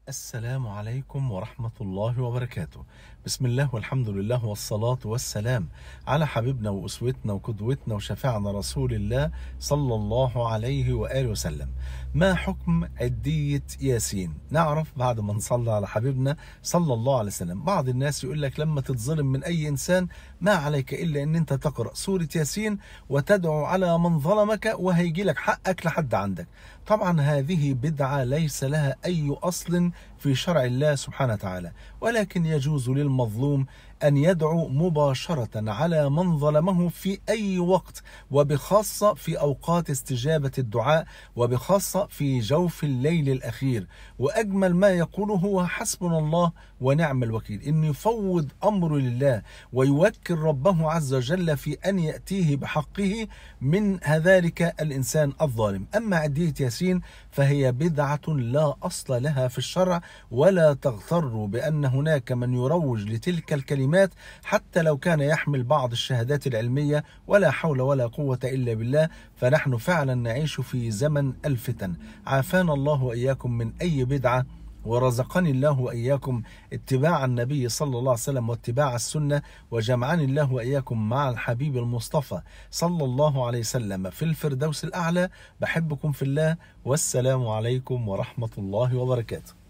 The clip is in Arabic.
السلام عليكم ورحمة الله وبركاته. بسم الله والحمد لله والصلاة والسلام على حبيبنا وأسوتنا وقدوتنا وشفيعنا رسول الله صلى الله عليه وآله وسلم. ما حكم عدية ياسين؟ نعرف بعد ما نصلي على حبيبنا صلى الله عليه وسلم. بعض الناس يقول لك لما تتظلم من أي إنسان ما عليك إلا أن أنت تقرأ سورة ياسين وتدعو على من ظلمك وهيجي لك حقك لحد عندك. طبعا هذه بدعة ليس لها أي أصل في شرع الله سبحانه وتعالى، ولكن يجوز للمظلوم أن يدعو مباشرة على من ظلمه في أي وقت، وبخاصة في أوقات استجابة الدعاء، وبخاصة في جوف الليل الأخير. وأجمل ما يقوله هو حسبنا الله ونعم الوكيل، إن يفوض أمره لله ويوكل ربه عز وجل في أن يأتيه بحقه من ذلك الإنسان الظالم. أما عدية ياسين فهي بدعة لا أصل لها في الشرع، ولا تغتروا بأن هناك من يروج لتلك الكلمات حتى لو كان يحمل بعض الشهادات العلمية. ولا حول ولا قوة إلا بالله، فنحن فعلا نعيش في زمن الفتن. عافانا الله وإياكم من أي بدعة، ورزقني الله وإياكم اتباع النبي صلى الله عليه وسلم واتباع السنة، وجمعني الله وإياكم مع الحبيب المصطفى صلى الله عليه وسلم في الفردوس الأعلى. بحبكم في الله، والسلام عليكم ورحمة الله وبركاته.